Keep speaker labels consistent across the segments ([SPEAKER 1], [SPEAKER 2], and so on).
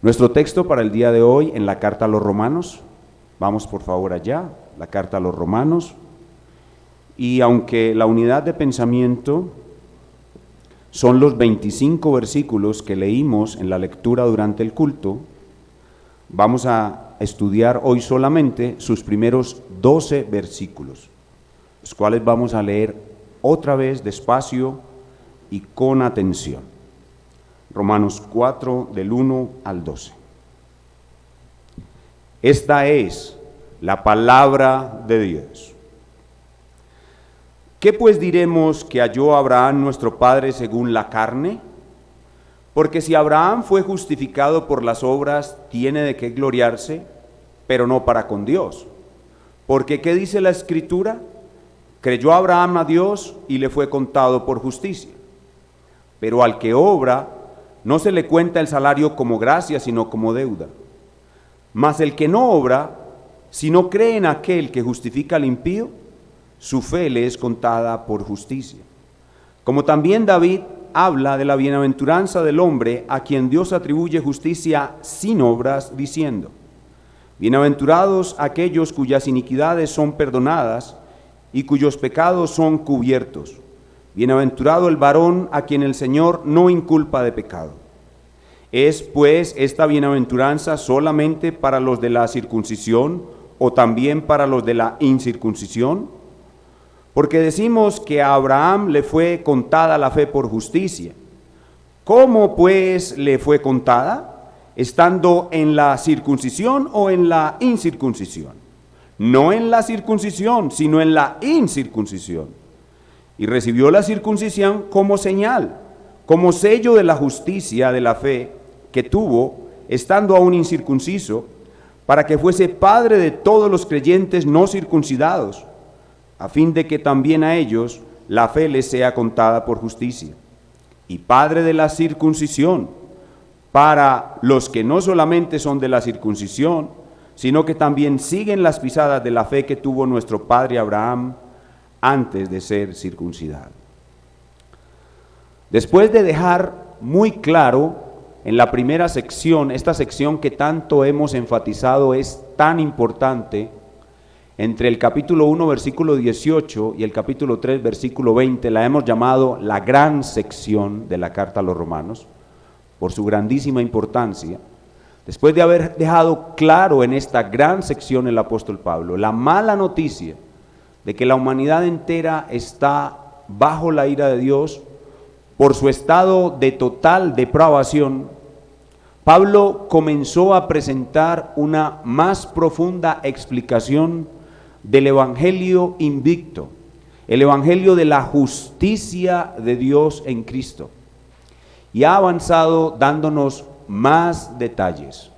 [SPEAKER 1] Nuestro texto para el día de hoy en la carta a los Romanos, vamos por favor allá, la carta a los Romanos, y aunque la unidad de pensamiento son los 25 versículos que leímos en la lectura durante el culto, vamos a estudiar hoy solamente sus primeros 12 versículos, los cuales vamos a leer otra vez despacio y con atención. Romanos 4, del 1 al 12. Esta es la palabra de Dios. ¿Qué pues diremos que halló Abraham nuestro padre según la carne? Porque si Abraham fue justificado por las obras, tiene de qué gloriarse, pero no para con Dios. Porque ¿qué dice la Escritura? Creyó Abraham a Dios y le fue contado por justicia. Pero al que obra, no se le cuenta el salario como gracia, sino como deuda. Mas el que no obra, si no cree en aquel que justifica al impío, su fe le es contada por justicia. Como también David habla de la bienaventuranza del hombre a quien Dios atribuye justicia sin obras, diciendo: bienaventurados aquellos cuyas iniquidades son perdonadas y cuyos pecados son cubiertos. Bienaventurado el varón a quien el Señor no inculpa de pecado. ¿Es pues esta bienaventuranza solamente para los de la circuncisión o también para los de la incircuncisión? Porque decimos que a Abraham le fue contada la fe por justicia. ¿Cómo pues le fue contada? ¿Estando en la circuncisión o en la incircuncisión? No en la circuncisión, sino en la incircuncisión. Y recibió la circuncisión como señal, como sello de la justicia de la fe que tuvo, estando aún incircunciso, para que fuese padre de todos los creyentes no circuncidados, a fin de que también a ellos la fe les sea contada por justicia, y padre de la circuncisión, para los que no solamente son de la circuncisión, sino que también siguen las pisadas de la fe que tuvo nuestro padre Abraham antes de ser circuncidado. Después de dejar muy claro en la primera sección, esta sección que tanto hemos enfatizado es tan importante, entre el capítulo 1, versículo 18 y el capítulo 3, versículo 20, la hemos llamado la gran sección de la carta a los Romanos, por su grandísima importancia. Después de haber dejado claro en esta gran sección el apóstol Pablo la mala noticia de que la humanidad entera está bajo la ira de Dios por su estado de total depravación, Pablo comenzó a presentar una más profunda explicación del evangelio invicto, el evangelio de la justicia de Dios en Cristo, y ha avanzado dándonos más detalles.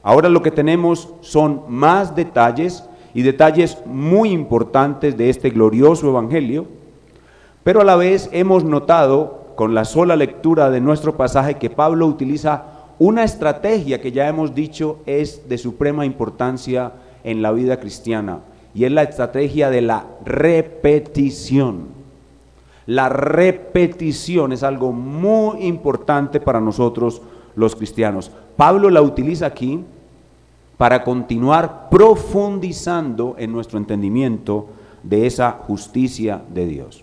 [SPEAKER 1] Ahora lo que tenemos son más detalles, y detalles muy importantes de este glorioso evangelio, pero a la vez hemos notado con la sola lectura de nuestro pasaje que Pablo utiliza una estrategia que ya hemos dicho es de suprema importancia en la vida cristiana, y es la estrategia de la repetición. La repetición es algo muy importante para nosotros los cristianos. Pablo la utiliza aquí para continuar profundizando en nuestro entendimiento de esa justicia de Dios.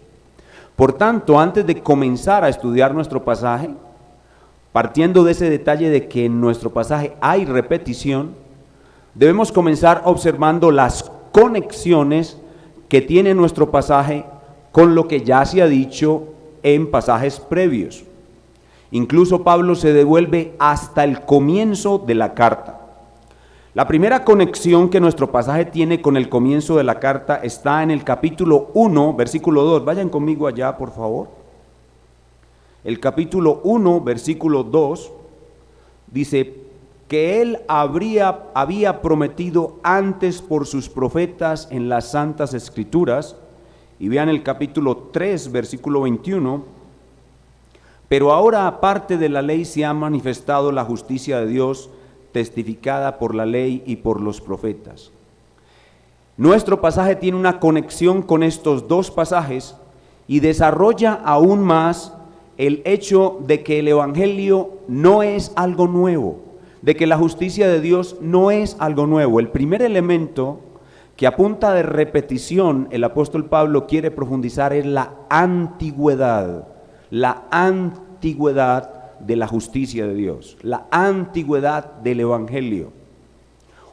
[SPEAKER 1] Por tanto, antes de comenzar a estudiar nuestro pasaje, partiendo de ese detalle de que en nuestro pasaje hay repetición, debemos comenzar observando las conexiones que tiene nuestro pasaje con lo que ya se ha dicho en pasajes previos. Incluso Pablo se devuelve hasta el comienzo de la carta. La primera conexión que nuestro pasaje tiene con el comienzo de la carta está en el capítulo 1, versículo 2. Vayan conmigo allá, por favor. El capítulo 1, versículo 2, dice que él había prometido antes por sus profetas en las santas escrituras. Y vean el capítulo 3, versículo 21. Pero ahora, aparte de la ley, se ha manifestado la justicia de Dios, testificada por la ley y por los profetas. Nuestro pasaje tiene una conexión con estos dos pasajes y desarrolla aún más el hecho de que el Evangelio no es algo nuevo, de que la justicia de Dios no es algo nuevo. El primer elemento que a punta de repetición el apóstol Pablo quiere profundizar es la antigüedad de la justicia de Dios, la antigüedad del Evangelio.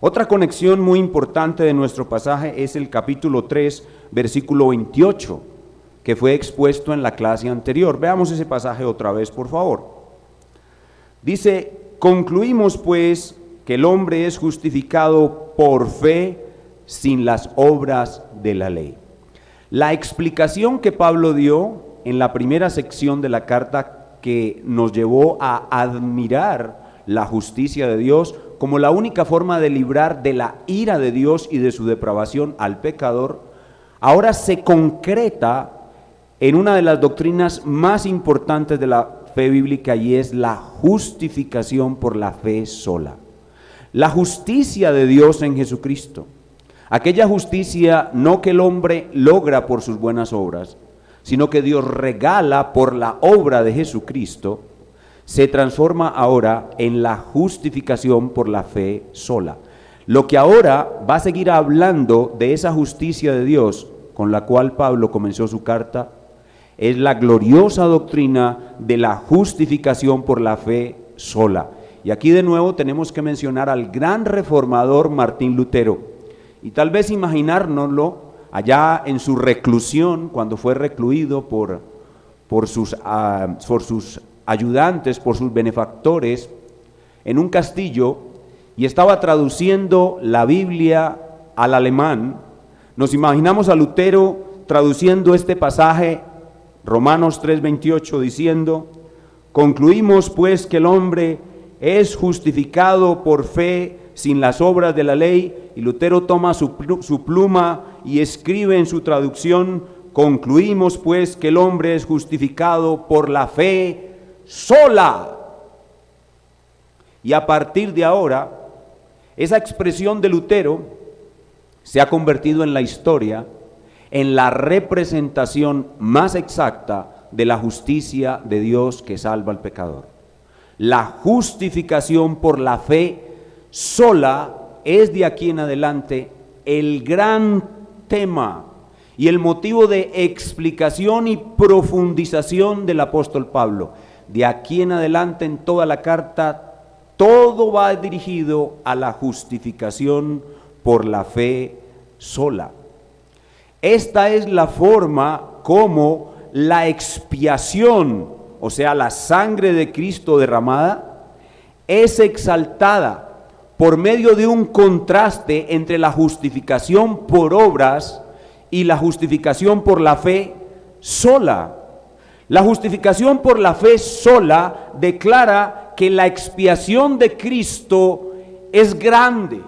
[SPEAKER 1] Otra conexión muy importante de nuestro pasaje es el capítulo 3, versículo 28, que fue expuesto en la clase anterior. Veamos ese pasaje otra vez, por favor. Dice: concluimos pues que el hombre es justificado por fe sin las obras de la ley. La explicación que Pablo dio en la primera sección de la carta, que nos llevó a admirar la justicia de Dios como la única forma de librar de la ira de Dios y de su depravación al pecador, ahora se concreta en una de las doctrinas más importantes de la fe bíblica, y es la justificación por la fe sola. La justicia de Dios en Jesucristo, aquella justicia no que el hombre logra por sus buenas obras, sino que Dios regala por la obra de Jesucristo, se transforma ahora en la justificación por la fe sola. Lo que ahora va a seguir hablando de esa justicia de Dios con la cual Pablo comenzó su carta, es la gloriosa doctrina de la justificación por la fe sola. Y aquí de nuevo tenemos que mencionar al gran reformador Martín Lutero, y tal vez imaginárnoslo allá en su reclusión, cuando fue recluido por sus ayudantes, por sus benefactores, en un castillo, y estaba traduciendo la Biblia al alemán. Nos imaginamos a Lutero traduciendo este pasaje, Romanos 3:28, diciendo: concluimos pues que el hombre es justificado por fe sin las obras de la ley. Y Lutero toma su pluma y escribe en su traducción: concluimos pues que el hombre es justificado por la fe sola. Y a partir de ahora, esa expresión de Lutero se ha convertido en la historia, en la representación más exacta de la justicia de Dios que salva al pecador. La justificación por la fe sola es de aquí en adelante el gran tema y el motivo de explicación y profundización del apóstol Pablo. De aquí en adelante en toda la carta, todo va dirigido a la justificación por la fe sola. Esta es la forma como la expiación, o sea, la sangre de Cristo derramada, es exaltada por medio de un contraste entre la justificación por obras y la justificación por la fe sola. La justificación por la fe sola declara que la expiación de Cristo es grande,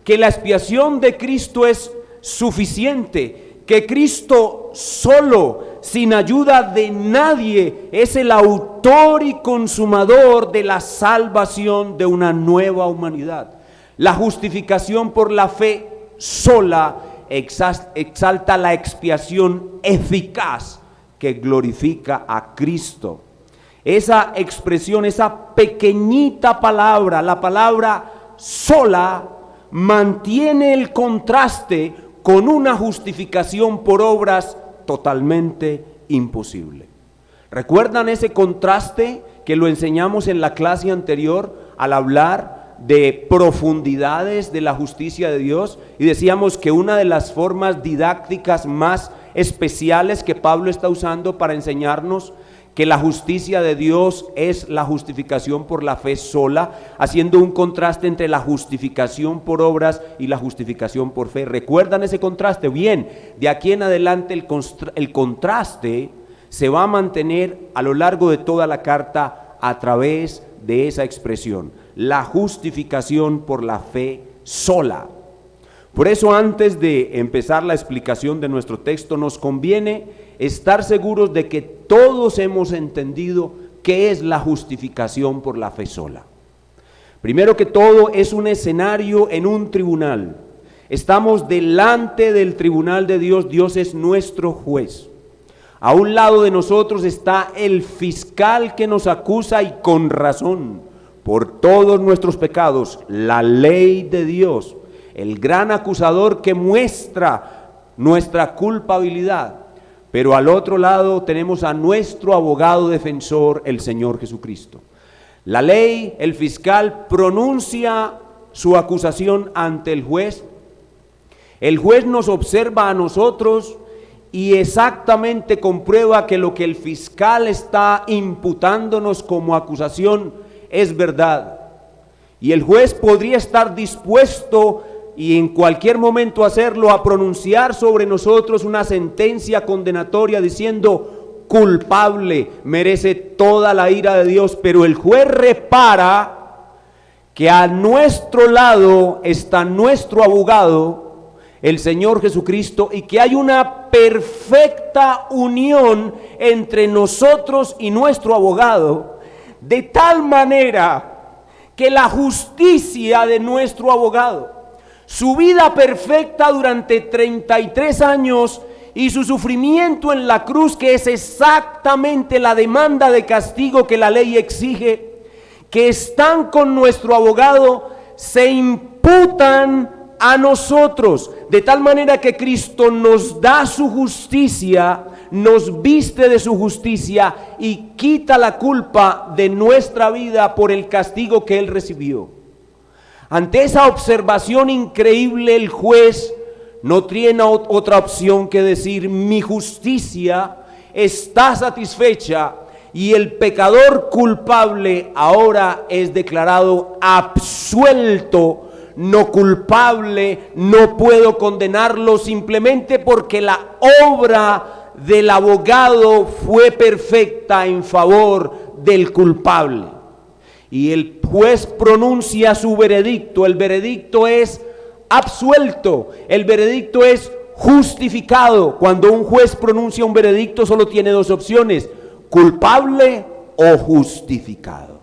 [SPEAKER 1] que la expiación de Cristo es suficiente, que Cristo solo, sin ayuda de nadie, es el autor y consumador de la salvación de una nueva humanidad. La justificación por la fe sola exalta la expiación eficaz que glorifica a Cristo. Esa expresión, esa pequeñita palabra, la palabra sola, mantiene el contraste con una justificación por obras totalmente imposible. ¿Recuerdan ese contraste que lo enseñamos en la clase anterior al hablar de profundidades de la justicia de Dios? Y decíamos que una de las formas didácticas más especiales que Pablo está usando para enseñarnos que la justicia de Dios es la justificación por la fe sola, haciendo un contraste entre la justificación por obras y la justificación por fe. ¿Recuerdan ese contraste? Bien, de aquí en adelante el contraste se va a mantener a lo largo de toda la carta a través de esa expresión, la justificación por la fe sola. Por eso, antes de empezar la explicación de nuestro texto, nos conviene estar seguros de que todos hemos entendido qué es la justificación por la fe sola. Primero que todo, es un escenario en un tribunal. Estamos delante del tribunal de Dios. Dios es nuestro juez. A un lado de nosotros está el fiscal que nos acusa y con razón por todos nuestros pecados, la ley de Dios, el gran acusador que muestra nuestra culpabilidad. Pero al otro lado tenemos a nuestro abogado defensor, el Señor Jesucristo. La ley, el fiscal pronuncia su acusación ante el juez. El juez nos observa a nosotros y exactamente comprueba que lo que el fiscal está imputándonos como acusación es verdad. Y el juez podría estar dispuesto y en cualquier momento hacerlo, a pronunciar sobre nosotros una sentencia condenatoria diciendo: culpable, merece toda la ira de Dios. Pero el juez repara que a nuestro lado está nuestro abogado, el Señor Jesucristo, y que hay una perfecta unión entre nosotros y nuestro abogado, de tal manera que la justicia de nuestro abogado, su vida perfecta durante 33 años y su sufrimiento en la cruz, que es exactamente la demanda de castigo que la ley exige, que están con nuestro abogado, se imputan a nosotros, de tal manera que Cristo nos da su justicia, nos viste de su justicia y quita la culpa de nuestra vida por el castigo que Él recibió. Ante esa observación increíble, el juez no tiene otra opción que decir: mi justicia está satisfecha y el pecador culpable ahora es declarado absuelto. No culpable, no puedo condenarlo simplemente porque la obra del abogado fue perfecta en favor del culpable. Y el juez pronuncia su veredicto. El veredicto es absuelto, el veredicto es justificado. Cuando un juez pronuncia un veredicto solo tiene dos opciones: culpable o justificado.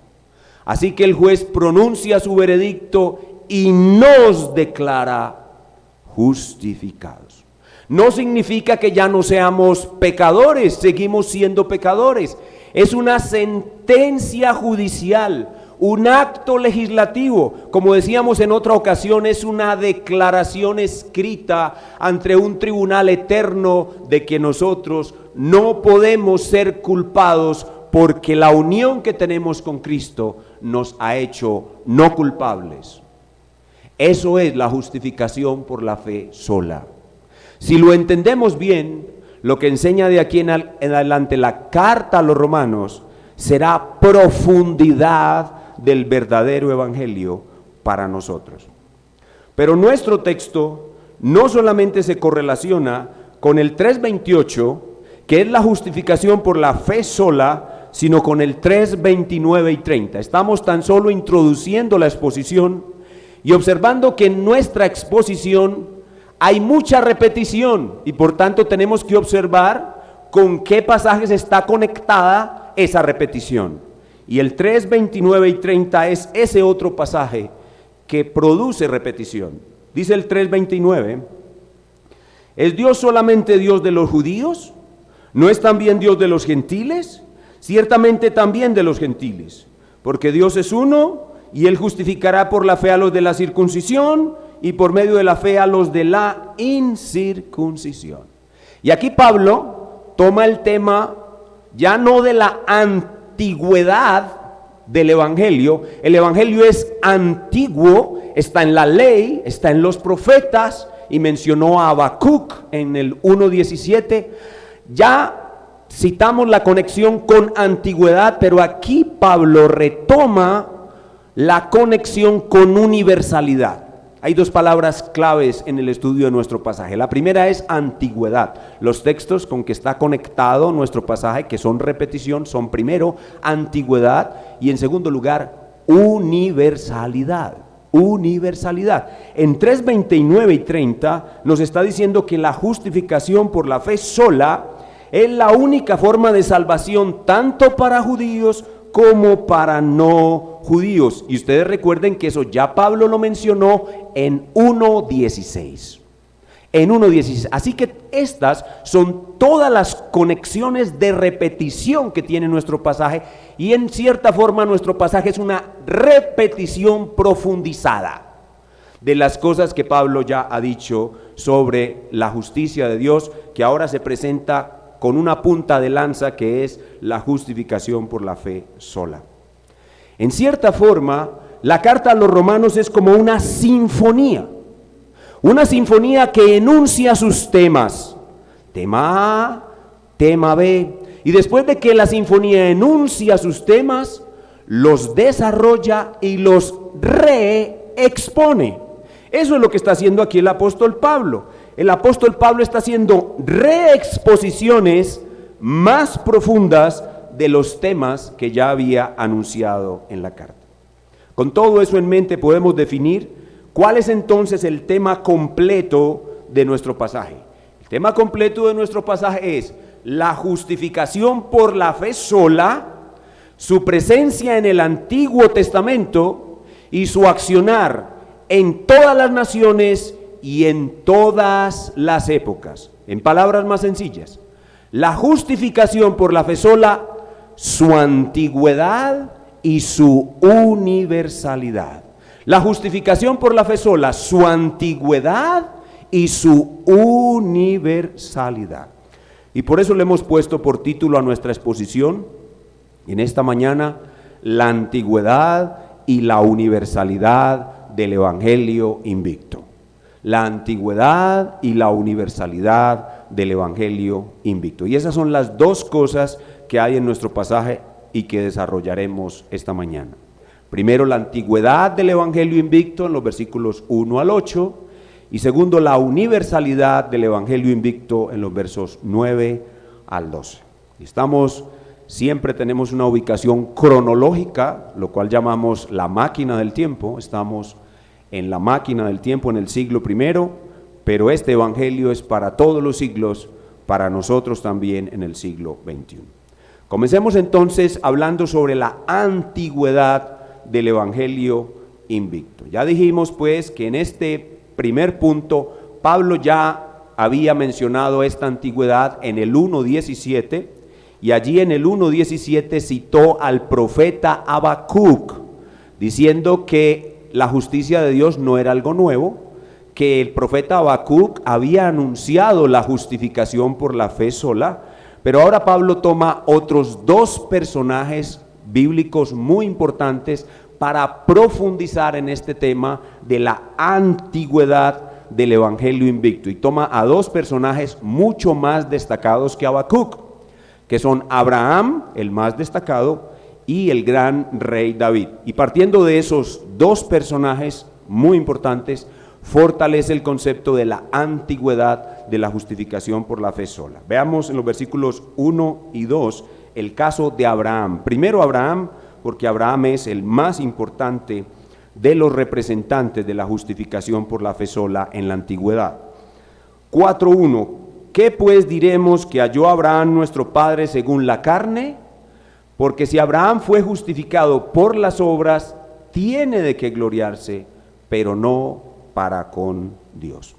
[SPEAKER 1] Así que el juez pronuncia su veredicto y nos declara justificados. No significa que ya no seamos pecadores, seguimos siendo pecadores. Es una sentencia judicial, un acto legislativo. Como decíamos en otra ocasión, es una declaración escrita ante un tribunal eterno de que nosotros no podemos ser culpados porque la unión que tenemos con Cristo nos ha hecho no culpables. Eso es la justificación por la fe sola. Si lo entendemos bien, lo que enseña de aquí en adelante la carta a los romanos será profundidad del verdadero evangelio para nosotros. Pero nuestro texto no solamente se correlaciona con el 3:28, que es la justificación por la fe sola, sino con el 3:29 y 30. Estamos tan solo introduciendo la exposición y observando que en nuestra exposición hay mucha repetición y por tanto tenemos que observar con qué pasajes está conectada esa repetición. Y el 3:29 y 30 es ese otro pasaje que produce repetición. Dice el 3:29: ¿es Dios solamente Dios de los judíos? ¿No es también Dios de los gentiles? Ciertamente también de los gentiles, porque Dios es uno y Él justificará por la fe a los de la circuncisión y por medio de la fe a los de la incircuncisión. Y aquí Pablo toma el tema ya no de la antigüedad del evangelio. El evangelio es antiguo, está en la ley, está en los profetas, y mencionó a Habacuc en el 1:17. Ya citamos la conexión con antigüedad, pero aquí Pablo retoma la conexión con universalidad. Hay dos palabras claves en el estudio de nuestro pasaje. La primera es antigüedad. Los textos con que está conectado nuestro pasaje, que son repetición, son primero antigüedad y en segundo lugar universalidad. Universalidad. En 3:29 y 30 nos está diciendo que la justificación por la fe sola es la única forma de salvación tanto para judíos como para no judíos. Y ustedes recuerden que eso ya Pablo lo mencionó en 1:16. en 1:16. Así que estas son todas las conexiones de repetición que tiene nuestro pasaje, y en cierta forma nuestro pasaje es una repetición profundizada de las cosas que Pablo ya ha dicho sobre la justicia de Dios, que ahora se presenta con una punta de lanza, que es la justificación por la fe sola. En cierta forma, la carta a los romanos es como una sinfonía que enuncia sus temas, tema A, tema B, y después de que la sinfonía enuncia sus temas, los desarrolla y los reexpone. Eso es lo que está haciendo aquí el apóstol Pablo. El apóstol Pablo está haciendo reexposiciones más profundas de los temas que ya había anunciado en la carta. Con todo eso en mente podemos definir cuál es entonces el tema completo de nuestro pasaje. El tema completo de nuestro pasaje es la justificación por la fe sola, su presencia en el Antiguo Testamento y su accionar en todas las naciones y en todas las épocas. En palabras más sencillas, la justificación por la fe sola, su antigüedad y su universalidad. La justificación por la fe sola, su antigüedad y su universalidad. Y por eso le hemos puesto por título a nuestra exposición en esta mañana: la antigüedad y la universalidad del Evangelio invicto. La antigüedad y la universalidad del Evangelio invicto. Y esas son las dos cosas que hay en nuestro pasaje y que desarrollaremos esta mañana. Primero, la antigüedad del Evangelio invicto en los versículos 1 al 8, y segundo, la universalidad del Evangelio invicto en los versos 9 al 12. Siempre tenemos una ubicación cronológica, lo cual llamamos la máquina del tiempo. Estamos en la máquina del tiempo en el siglo I, pero este Evangelio es para todos los siglos, para nosotros también en el siglo XXI. Comencemos entonces hablando sobre la antigüedad del Evangelio invicto. Ya dijimos pues que en este primer punto Pablo ya había mencionado esta antigüedad en el 1:17, y allí en el 1:17 citó al profeta Habacuc, diciendo que la justicia de Dios no era algo nuevo, que el profeta Habacuc había anunciado la justificación por la fe sola. Pero ahora Pablo toma otros dos personajes bíblicos muy importantes para profundizar en este tema de la antigüedad del Evangelio invicto, y toma a dos personajes mucho más destacados que Habacuc, que son Abraham, el más destacado, y el gran rey David. Y partiendo de esos dos personajes muy importantes, fortalece el concepto de la antigüedad de la justificación por la fe sola. Veamos en los versículos 1 y 2 el caso de Abraham. Primero Abraham, porque Abraham es el más importante de los representantes de la justificación por la fe sola en la antigüedad. 4:1. ¿Qué pues diremos que halló Abraham nuestro padre según la carne? Porque si Abraham fue justificado por las obras, tiene de qué gloriarse, pero no para con Dios.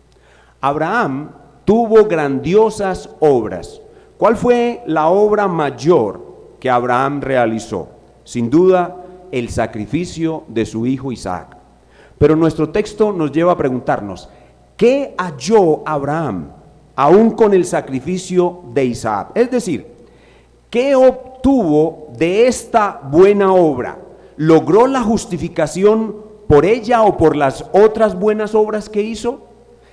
[SPEAKER 1] Abraham tuvo grandiosas obras. ¿Cuál fue la obra mayor que Abraham realizó? Sin duda, el sacrificio de su hijo Isaac. Pero nuestro texto nos lleva a preguntarnos, ¿qué halló Abraham aún con el sacrificio de Isaac? Es decir, ¿qué obtuvo de esta buena obra? ¿Logró la justificación por ella o por las otras buenas obras que hizo?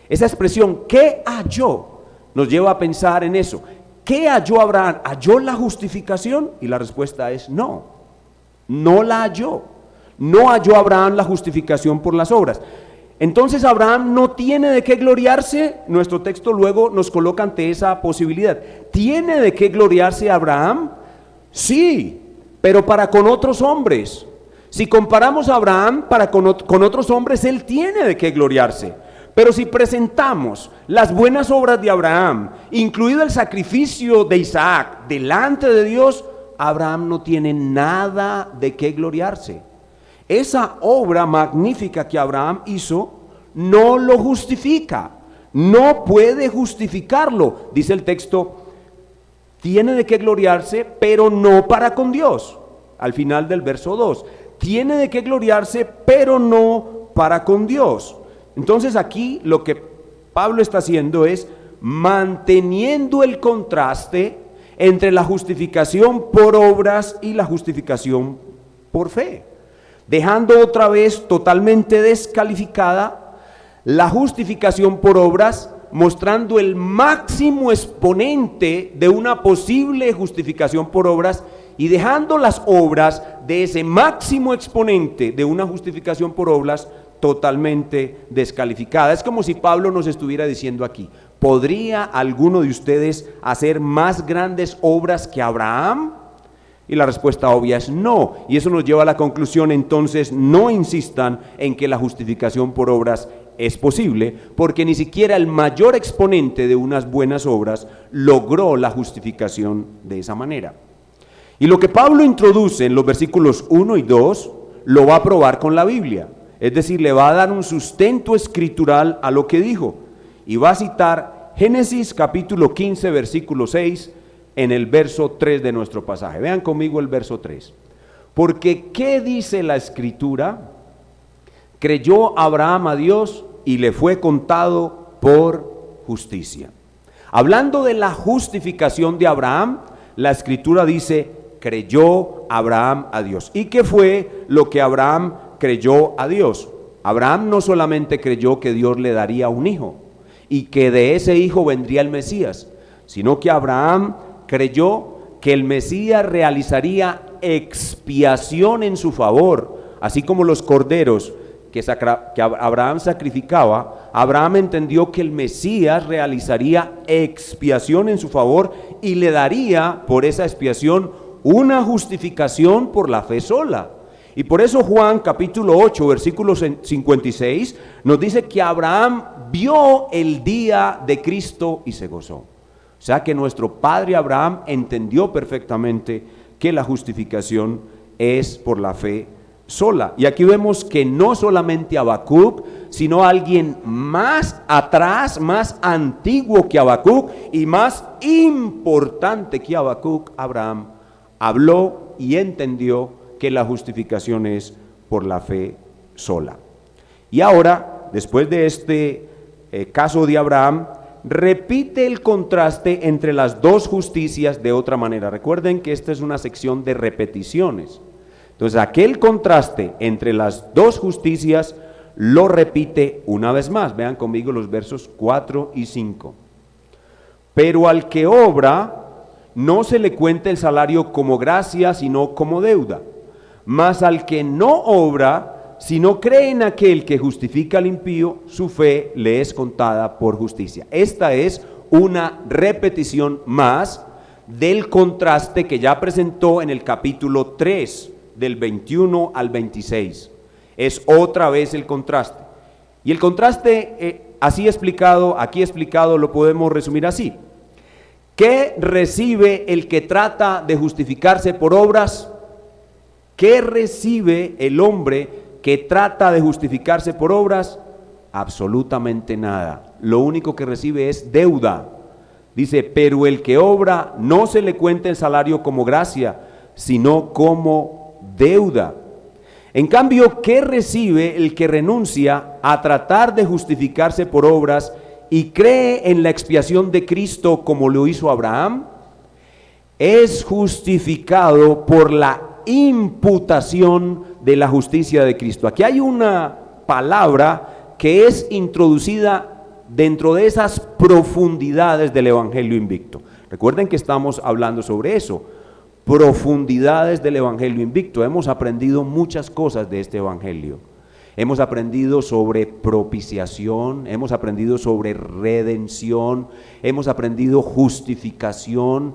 [SPEAKER 1] Esa expresión, ¿qué halló?, nos lleva a pensar en eso. ¿Qué halló Abraham? ¿Halló la justificación? Y la respuesta es no, no la halló. No halló Abraham la justificación por las obras. Entonces Abraham no tiene de qué gloriarse. Nuestro texto luego nos coloca ante esa posibilidad. ¿Tiene de qué gloriarse Abraham? Sí, pero para con otros hombres. Si comparamos a Abraham con otros hombres, él tiene de qué gloriarse. Pero si presentamos las buenas obras de Abraham, incluido el sacrificio de Isaac, delante de Dios, Abraham no tiene nada de qué gloriarse. Esa obra magnífica que Abraham hizo no lo justifica, no puede justificarlo. Dice el texto, tiene de qué gloriarse, pero no para con Dios. Al final del verso 2, tiene de qué gloriarse, pero no para con Dios. Entonces aquí lo que Pablo está haciendo es manteniendo el contraste entre la justificación por obras y la justificación por fe, dejando otra vez totalmente descalificada la justificación por obras, mostrando el máximo exponente de una posible justificación por obras y dejando las obras de ese máximo exponente de una justificación por obras totalmente descalificada. Es como si Pablo nos estuviera diciendo aquí, ¿podría alguno de ustedes hacer más grandes obras que Abraham? Y la respuesta obvia es no, y eso nos lleva a la conclusión, entonces no insistan en que la justificación por obras es posible, porque ni siquiera el mayor exponente de unas buenas obras logró la justificación de esa manera. Y lo que Pablo introduce en los versículos 1 y 2 lo va a probar con la Biblia, es decir, le va a dar un sustento escritural a lo que dijo, y va a citar Génesis capítulo 15 versículo 6 en el verso 3 de nuestro pasaje. Vean conmigo el verso 3. Porque ¿qué dice la Escritura? Creyó Abraham a Dios y le fue contado por justicia. Hablando de la justificación de Abraham, la Escritura dice, creyó Abraham a Dios. ¿Y qué fue lo que Abraham creyó a Dios? Abraham no solamente creyó que Dios le daría un hijo y que de ese hijo vendría el Mesías, sino que Abraham creyó que el Mesías realizaría expiación en su favor, así como los corderos que Abraham sacrificaba. Abraham entendió que el Mesías realizaría expiación en su favor y le daría por esa expiación una justificación por la fe sola. Y por eso Juan capítulo 8 versículo 56 nos dice que Abraham vio el día de Cristo y se gozó. O sea que nuestro padre Abraham entendió perfectamente que la justificación es por la fe sola. Y aquí vemos que no solamente Habacuc, sino alguien más atrás, más antiguo que Habacuc y más importante que Habacuc, Abraham, habló y entendió que la justificación es por la fe sola. Y ahora, después de este caso de Abraham, repite el contraste entre las dos justicias de otra manera. Recuerden que esta es una sección de repeticiones. Entonces, aquel contraste entre las dos justicias lo repite una vez más. Vean conmigo los versos 4 y 5. Pero al que obra, no se le cuenta el salario como gracia, sino como deuda. Mas al que no obra, si no cree en aquel que justifica al impío, su fe le es contada por justicia. Esta es una repetición más del contraste que ya presentó en el capítulo 3, del 21 al 26. Es otra vez el contraste. Y el contraste así explicado, aquí explicado, lo podemos resumir así. ¿Qué recibe el que trata de justificarse por obras? ¿Qué recibe el hombre que trata de justificarse por obras? Absolutamente nada. Lo único que recibe es deuda. Dice, pero el que obra no se le cuenta el salario como gracia, sino como deuda. En cambio, ¿qué recibe el que renuncia a tratar de justificarse por obras y cree en la expiación de Cristo como lo hizo Abraham? Es justificado por la imputación de la justicia de Cristo. Aquí hay una palabra que es introducida dentro de esas profundidades del Evangelio Invicto. Recuerden que estamos hablando sobre eso, profundidades del Evangelio Invicto. Hemos aprendido muchas cosas de este Evangelio. Hemos aprendido sobre propiciación, hemos aprendido sobre redención, hemos aprendido justificación.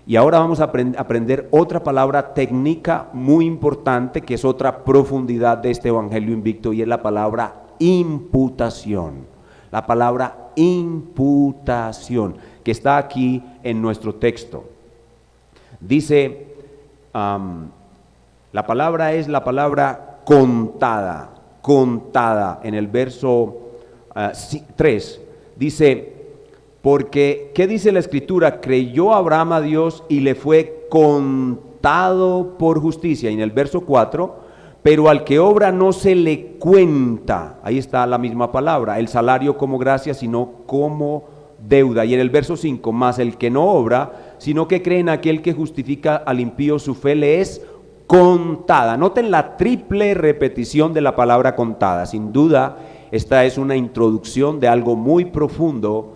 [SPEAKER 1] Y ahora vamos a aprender otra palabra técnica muy importante, que es otra profundidad de este Evangelio Invicto, y es la palabra imputación. La palabra imputación, que está aquí en nuestro texto. Dice, la palabra es la palabra contada, en el verso 3. Dice, porque, ¿qué dice la Escritura? Creyó Abraham a Dios y le fue contado por justicia. Y en el verso 4, pero al que obra no se le cuenta, ahí está la misma palabra, el salario como gracia, sino como deuda. Y en el verso 5, más el que no obra, sino que cree en aquel que justifica al impío, su fe le es contada. Noten la triple repetición de la palabra contada. Sin duda, esta es una introducción de algo muy profundo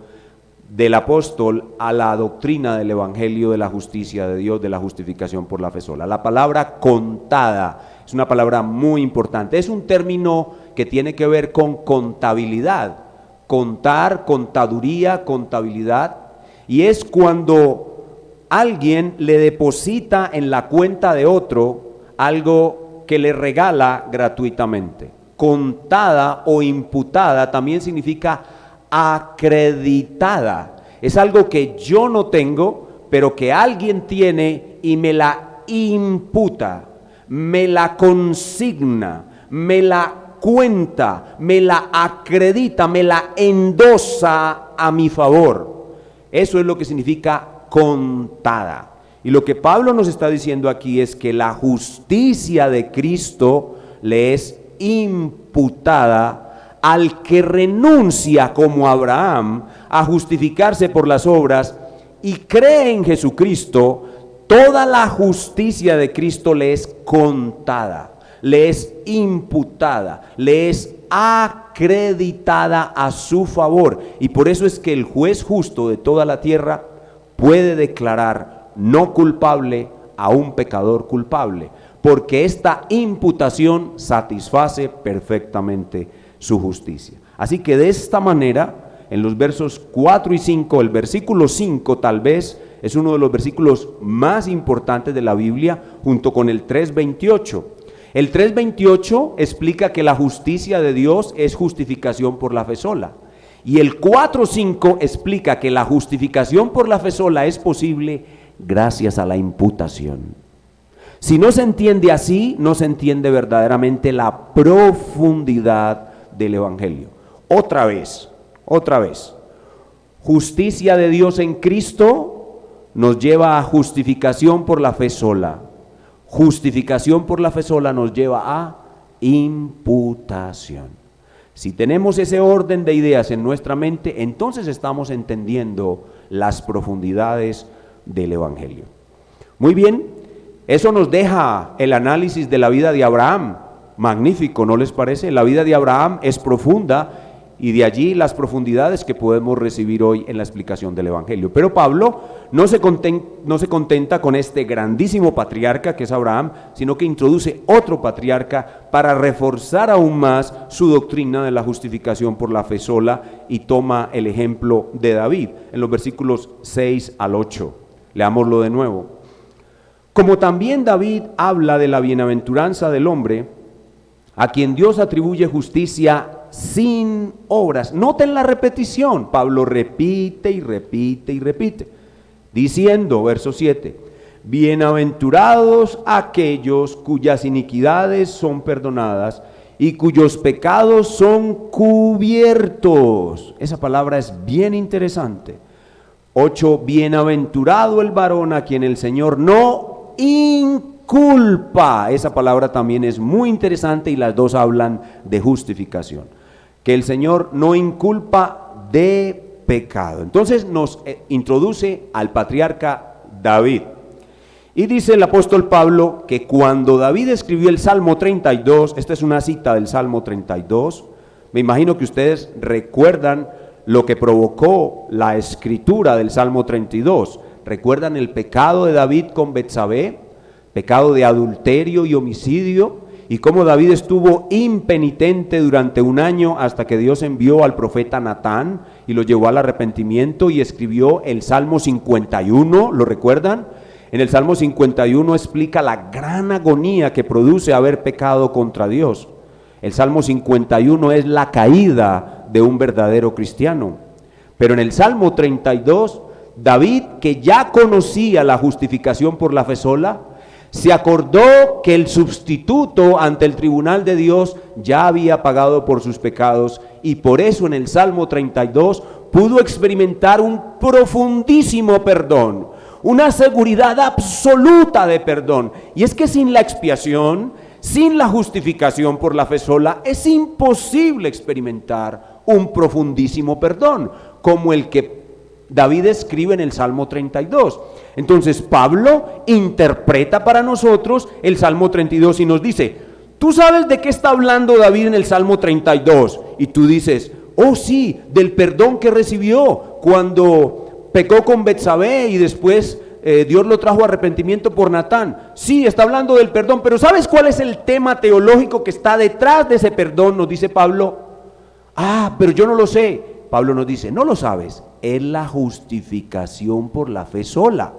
[SPEAKER 1] del apóstol a la doctrina del evangelio de la justicia de Dios, de la justificación por la fe sola. La palabra contada es una palabra muy importante. Es un término que tiene que ver con contabilidad, contar, contaduría, contabilidad, y es cuando alguien le deposita en la cuenta de otro algo que le regala gratuitamente. Contada o imputada también significa acreditada. Es algo que yo no tengo, pero que alguien tiene y me la imputa, me la consigna, me la cuenta, me la acredita, me la endosa a mi favor. Eso es lo que significa contada. Y lo que Pablo nos está diciendo aquí es que la justicia de Cristo le es imputada al que renuncia como Abraham a justificarse por las obras y cree en Jesucristo. Toda la justicia de Cristo le es contada, le es imputada, le es acreditada a su favor. Y por eso es que el juez justo de toda la tierra puede declarar no culpable a un pecador culpable, porque esta imputación satisface perfectamente su justicia. Así que de esta manera, en los versos 4 y 5, el versículo 5 tal vez es uno de los versículos más importantes de la Biblia, junto con el 3:28. El 3:28 explica que la justicia de Dios es justificación por la fe sola. Y el 4:5 explica que la justificación por la fe sola es posible gracias a la imputación. Si no se entiende así, no se entiende verdaderamente la profundidad del evangelio. Otra vez, justicia de Dios en Cristo nos lleva a justificación por la fe sola. Justificación por la fe sola nos lleva a imputación. Si tenemos ese orden de ideas en nuestra mente, entonces estamos entendiendo las profundidades del evangelio. Muy bien, eso nos deja el análisis de la vida de Abraham. Magnífico, ¿no les parece? La vida de Abraham es profunda y de allí las profundidades que podemos recibir hoy en la explicación del evangelio. Pero Pablo no se contenta con este grandísimo patriarca que es Abraham, sino que introduce otro patriarca para reforzar aún más su doctrina de la justificación por la fe sola, y toma el ejemplo de David en los versículos 6 al 8. Leámoslo de nuevo. Como también David habla de la bienaventuranza del hombre, a quien Dios atribuye justicia sin obras. Noten la repetición. Pablo repite y repite y repite, diciendo, verso 7, bienaventurados aquellos cuyas iniquidades son perdonadas y cuyos pecados son cubiertos. Esa palabra es bien interesante. 8, bienaventurado el varón a quien el Señor no inculpa. Esa palabra también es muy interesante y las dos hablan de justificación. Que el Señor no inculpa de pecado. Entonces nos introduce al patriarca David. Y dice el apóstol Pablo que cuando David escribió el Salmo 32, esta es una cita del Salmo 32, me imagino que ustedes recuerdan lo que provocó la escritura del Salmo 32. ¿Recuerdan el pecado de David con Betsabé? Pecado de adulterio y homicidio, y cómo David estuvo impenitente durante un año hasta que Dios envió al profeta Natán y lo llevó al arrepentimiento y escribió el Salmo 51, ¿lo recuerdan? En el Salmo 51 explica la gran agonía que produce haber pecado contra Dios. El Salmo 51 es la caída de un verdadero cristiano. Pero en el Salmo 32, David, que ya conocía la justificación por la fe sola, se acordó que el sustituto ante el tribunal de Dios ya había pagado por sus pecados, y por eso en el Salmo 32 pudo experimentar un profundísimo perdón, una seguridad absoluta de perdón. Y es que sin la expiación, sin la justificación por la fe sola, es imposible experimentar un profundísimo perdón, como el que David escribe en el Salmo 32. Entonces Pablo interpreta para nosotros el Salmo 32 y nos dice: ¿tú sabes de qué está hablando David en el Salmo 32? Y tú dices: oh sí, del perdón que recibió cuando pecó con Betsabé y después Dios lo trajo a arrepentimiento por Natán. Sí, está hablando del perdón, pero ¿sabes cuál es el tema teológico que está detrás de ese perdón? Nos dice Pablo. Pero yo no lo sé. Pablo nos dice: no lo sabes, es la justificación por la fe sola.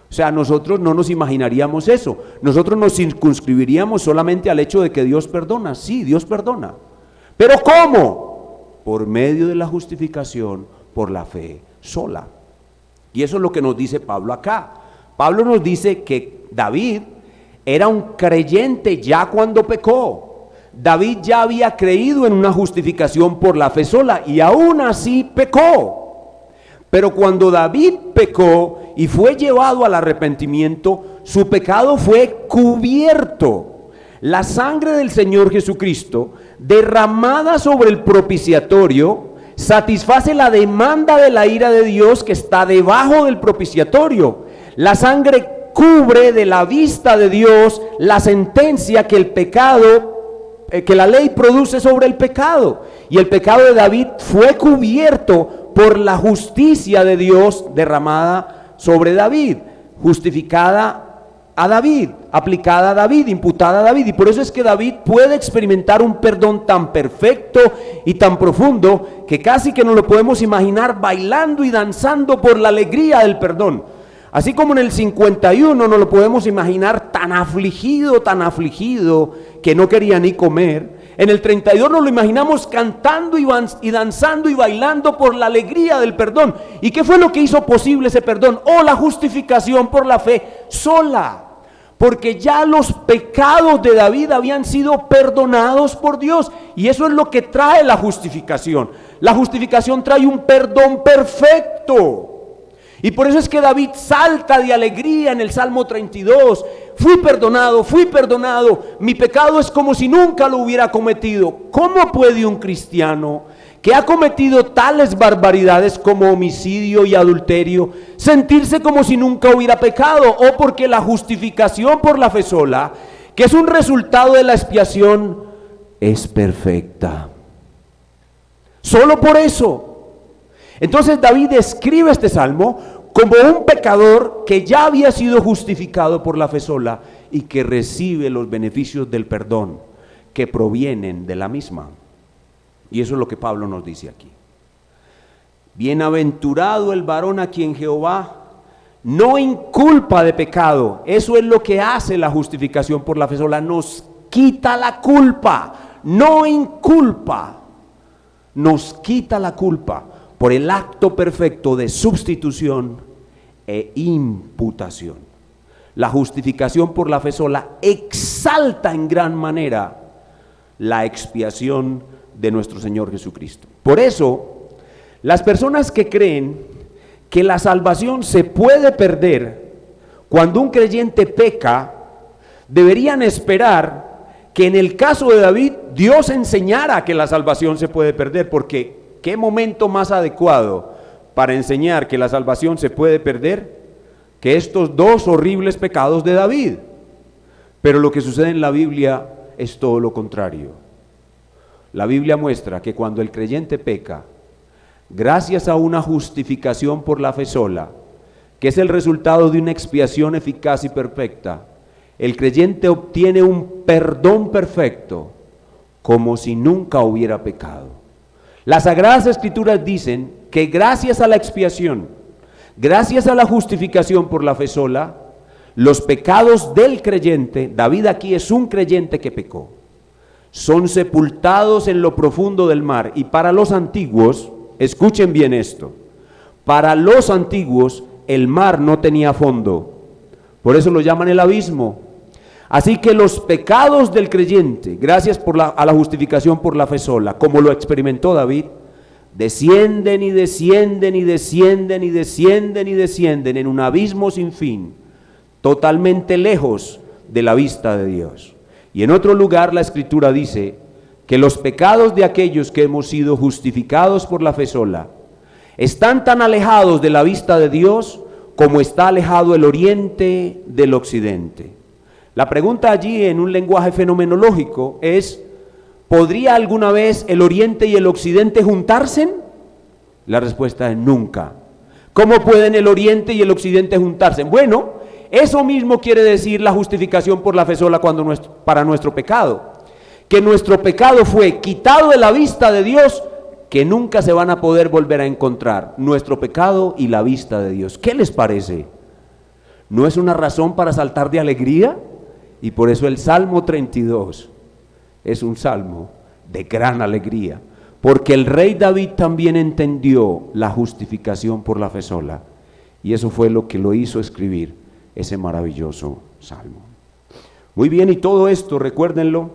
[SPEAKER 1] O sea, nosotros no nos imaginaríamos eso. Nosotros nos circunscribiríamos solamente al hecho de que Dios perdona. Sí, Dios perdona. ¿Pero cómo? Por medio de la justificación por la fe sola. Y eso es lo que nos dice Pablo acá. Pablo nos dice que David era un creyente ya cuando pecó. David ya había creído en una justificación por la fe sola y aún así pecó. Pero cuando David pecó y fue llevado al arrepentimiento, su pecado fue cubierto. La sangre del Señor Jesucristo, derramada sobre el propiciatorio, satisface la demanda de la ira de Dios que está debajo del propiciatorio. La sangre cubre de la vista de Dios la sentencia que el pecado, que la ley produce sobre el pecado. Y el pecado de David fue cubierto por la justicia de Dios derramada sobre David, justificada a David, aplicada a David, imputada a David. Y por eso es que David puede experimentar un perdón tan perfecto y tan profundo que casi que no lo podemos imaginar bailando y danzando por la alegría del perdón. Así como en el 51 no lo podemos imaginar tan afligido que no quería ni comer. En el 32 nos lo imaginamos cantando y danzando y bailando por la alegría del perdón. ¿Y qué fue lo que hizo posible ese perdón? La justificación por la fe sola. Porque ya los pecados de David habían sido perdonados por Dios. Y eso es lo que trae la justificación. La justificación trae un perdón perfecto. Y por eso es que David salta de alegría en el Salmo 32. Fui perdonado, mi pecado es como si nunca lo hubiera cometido. ¿Cómo puede un cristiano que ha cometido tales barbaridades como homicidio y adulterio sentirse como si nunca hubiera pecado? O porque la justificación por la fe sola, que es un resultado de la expiación, es perfecta. Solo por eso. Entonces David escribe este salmo como un pecador que ya había sido justificado por la fe sola y que recibe los beneficios del perdón que provienen de la misma. Y eso es lo que Pablo nos dice aquí. Bienaventurado el varón a quien Jehová no inculpa de pecado. Eso es lo que hace la justificación por la fe sola. Nos quita la culpa, no inculpa. Nos quita la culpa por el acto perfecto de sustitución e imputación. La justificación por la fe sola exalta en gran manera la expiación de nuestro Señor Jesucristo. Por eso, las personas que creen que la salvación se puede perder cuando un creyente peca, deberían esperar que en el caso de David, Dios enseñara que la salvación se puede perder, porque ¿qué momento más adecuado para enseñar que la salvación se puede perder que estos dos horribles pecados de David? Pero lo que sucede en la Biblia es todo lo contrario. La Biblia muestra que cuando el creyente peca, gracias a una justificación por la fe sola, que es el resultado de una expiación eficaz y perfecta, el creyente obtiene un perdón perfecto, como si nunca hubiera pecado. Las Sagradas Escrituras dicen que gracias a la expiación, gracias a la justificación por la fe sola, los pecados del creyente, David aquí es un creyente que pecó, son sepultados en lo profundo del mar. Y para los antiguos, escuchen bien esto, para los antiguos el mar no tenía fondo, por eso lo llaman el abismo. Así que los pecados del creyente, gracias a la justificación por la fe sola, como lo experimentó David, descienden y descienden y descienden y descienden y descienden en un abismo sin fin, totalmente lejos de la vista de Dios. Y en otro lugar la Escritura dice que los pecados de aquellos que hemos sido justificados por la fe sola están tan alejados de la vista de Dios como está alejado el oriente del occidente. La pregunta allí en un lenguaje fenomenológico es: ¿podría alguna vez el oriente y el occidente juntarse? La respuesta es nunca. ¿Cómo pueden el oriente y el occidente juntarse? Bueno, eso mismo quiere decir la justificación por la fe sola para nuestro pecado. Que nuestro pecado fue quitado de la vista de Dios, que nunca se van a poder volver a encontrar. Nuestro pecado y la vista de Dios. ¿Qué les parece? ¿No es una razón para saltar de alegría? Y por eso el Salmo 32 es un salmo de gran alegría, porque el rey David también entendió la justificación por la fe sola, y eso fue lo que lo hizo escribir ese maravilloso salmo. Muy bien, y todo esto, recuérdenlo,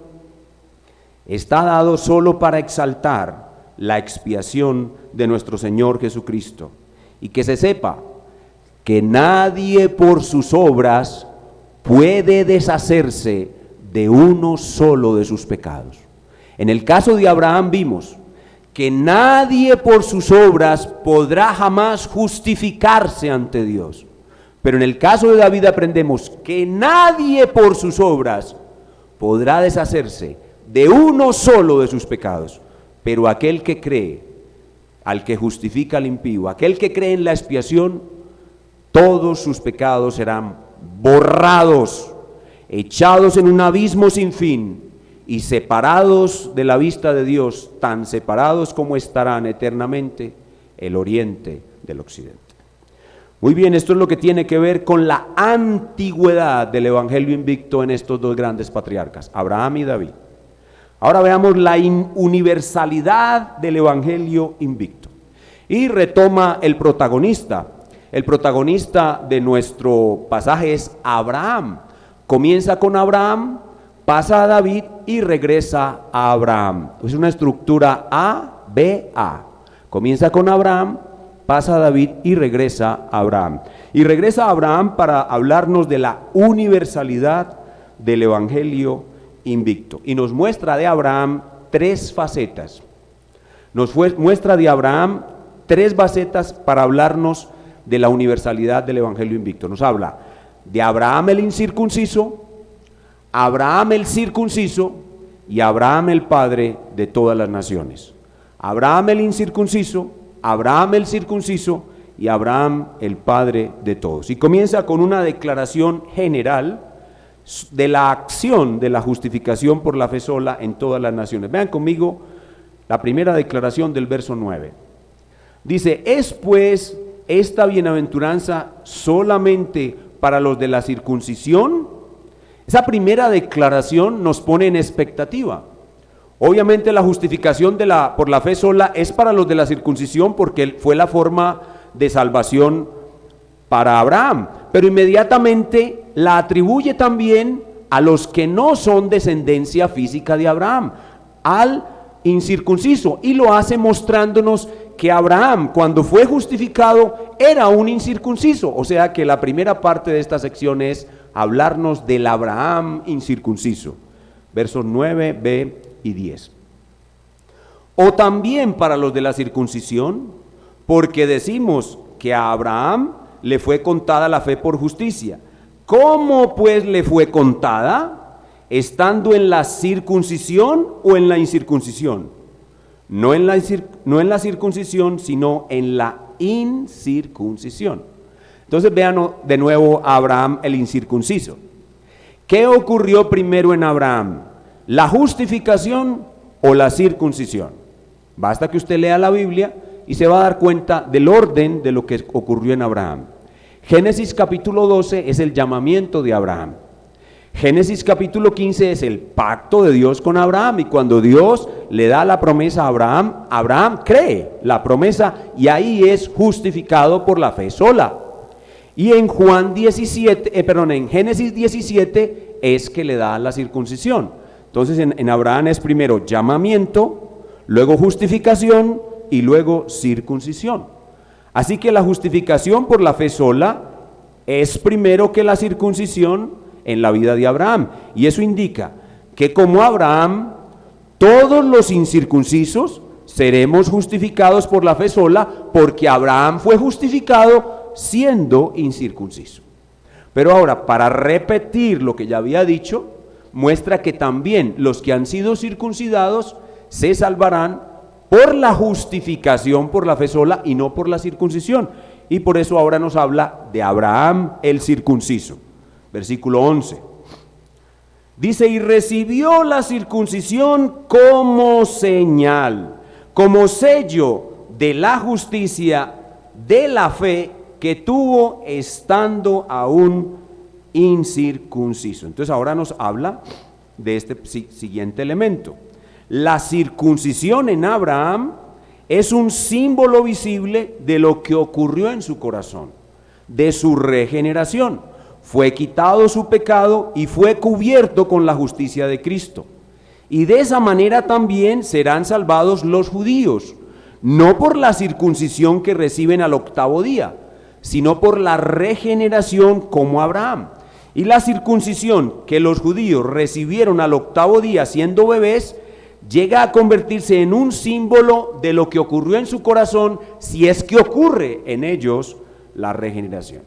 [SPEAKER 1] está dado solo para exaltar la expiación de nuestro Señor Jesucristo, y que se sepa que nadie por sus obras puede deshacerse de uno solo de sus pecados. En el caso de Abraham vimos que nadie por sus obras podrá jamás justificarse ante Dios. Pero en el caso de David aprendemos que nadie por sus obras podrá deshacerse de uno solo de sus pecados. Pero aquel que cree, al que justifica al impío, aquel que cree en la expiación, todos sus pecados serán borrados, echados en un abismo sin fin y separados de la vista de Dios, tan separados como estarán eternamente el oriente del occidente. Muy bien, esto es lo que tiene que ver con la antigüedad del Evangelio invicto en estos dos grandes patriarcas, Abraham y David. Ahora veamos la universalidad del Evangelio invicto. Y retoma el protagonista. El protagonista de nuestro pasaje es Abraham. Comienza con Abraham, pasa a David y regresa a Abraham. Es una estructura A, B, A. Comienza con Abraham, pasa a David y regresa a Abraham. Y regresa a Abraham para hablarnos de la universalidad del Evangelio invicto. Y nos muestra de Abraham tres facetas. Muestra de Abraham tres facetas para hablarnos de la universalidad del Evangelio invicto. Nos habla de Abraham el incircunciso, Abraham el circunciso y Abraham el padre de todas las naciones. Abraham el incircunciso, Abraham el circunciso y Abraham el padre de todos. Y comienza con una declaración general de la acción de la justificación por la fe sola en todas las naciones. Vean conmigo la primera declaración del verso 9. Dice: es pues esta bienaventuranza solamente para los de la circuncisión. Esa primera declaración nos pone en expectativa. Obviamente la justificación por la fe sola es para los de la circuncisión, porque fue la forma de salvación para Abraham, pero inmediatamente la atribuye también a los que no son descendencia física de Abraham, al incircunciso, y lo hace mostrándonos que Abraham, cuando fue justificado, era un incircunciso. O sea que la primera parte de esta sección es hablarnos del Abraham incircunciso, versos 9, B y 10. O también para los de la circuncisión, porque decimos que a Abraham le fue contada la fe por justicia. ¿Cómo pues le fue contada? ¿Estando en la circuncisión o en la incircuncisión? No en la circuncisión, sino en la incircuncisión. Entonces vean de nuevo a Abraham el incircunciso. ¿Qué ocurrió primero en Abraham? ¿La justificación o la circuncisión? Basta que usted lea la Biblia y se va a dar cuenta del orden de lo que ocurrió en Abraham. Génesis capítulo 12 es el llamamiento de Abraham. Génesis capítulo 15 es el pacto de Dios con Abraham, y cuando Dios le da la promesa a Abraham, Abraham cree la promesa y ahí es justificado por la fe sola. Y en en Génesis 17 es que le da la circuncisión. Entonces en Abraham es primero llamamiento, luego justificación y luego circuncisión. Así que la justificación por la fe sola es primero que la circuncisión en la vida de Abraham. Y eso indica que como Abraham, todos los incircuncisos seremos justificados por la fe sola, porque Abraham fue justificado siendo incircunciso. Pero ahora, para repetir lo que ya había dicho, muestra que también los que han sido circuncidados se salvarán por la justificación por la fe sola y no por la circuncisión. Y por eso ahora nos habla de Abraham el circunciso. Versículo 11. Dice, y recibió la circuncisión como señal, como sello de la justicia de la fe que tuvo estando aún incircunciso. Entonces ahora nos habla de este siguiente elemento. La circuncisión en Abraham es un símbolo visible de lo que ocurrió en su corazón, de su regeneración. Fue quitado su pecado y fue cubierto con la justicia de Cristo. Y de esa manera también serán salvados los judíos, no por la circuncisión que reciben al 8º día, sino por la regeneración como Abraham. Y la circuncisión que los judíos recibieron al 8º día siendo bebés, llega a convertirse en un símbolo de lo que ocurrió en su corazón, si es que ocurre en ellos la regeneración.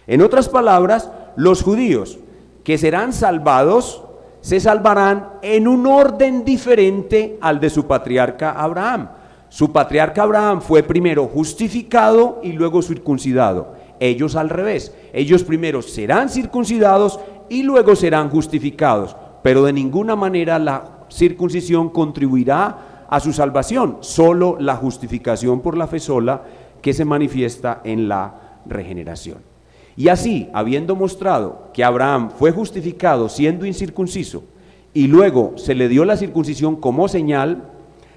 [SPEAKER 1] En otras palabras, los judíos que serán salvados, se salvarán en un orden diferente al de su patriarca Abraham. Su patriarca Abraham fue primero justificado y luego circuncidado. Ellos al revés, ellos primero serán circuncidados y luego serán justificados, pero de ninguna manera la circuncisión contribuirá a su salvación, solo la justificación por la fe sola que se manifiesta en la regeneración. Y así, habiendo mostrado que Abraham fue justificado siendo incircunciso y luego se le dio la circuncisión como señal,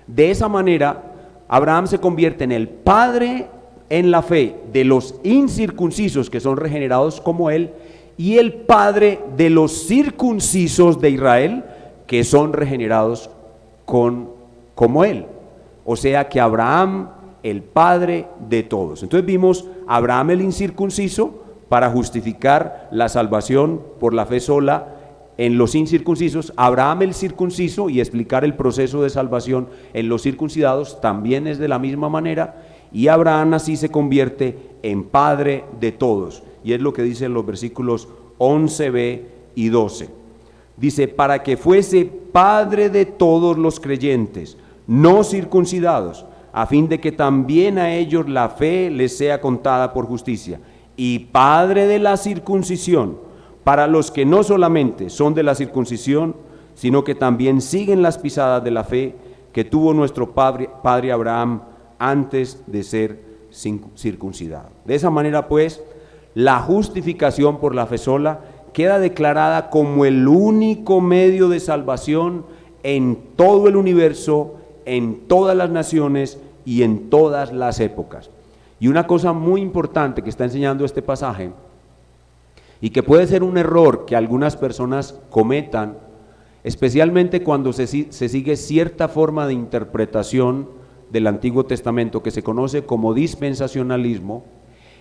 [SPEAKER 1] de esa manera Abraham se convierte en el padre en la fe de los incircuncisos que son regenerados como él y el padre de los circuncisos de Israel que son regenerados como él. O sea que Abraham, el padre de todos. Entonces vimos Abraham el incircunciso para justificar la salvación por la fe sola en los incircuncisos, Abraham el circunciso y explicar el proceso de salvación en los circuncidados también es de la misma manera, y Abraham así se convierte en padre de todos, y es lo que dicen los versículos 11b y 12. Dice, para que fuese padre de todos los creyentes, no circuncidados, a fin de que también a ellos la fe les sea contada por justicia, y padre de la circuncisión, para los que no solamente son de la circuncisión, sino que también siguen las pisadas de la fe que tuvo nuestro padre Abraham antes de ser circuncidado. De esa manera, pues, la justificación por la fe sola queda declarada como el único medio de salvación en todo el universo, en todas las naciones y en todas las épocas. Y una cosa muy importante que está enseñando este pasaje, y que puede ser un error que algunas personas cometan, especialmente cuando se sigue cierta forma de interpretación del Antiguo Testamento que se conoce como dispensacionalismo,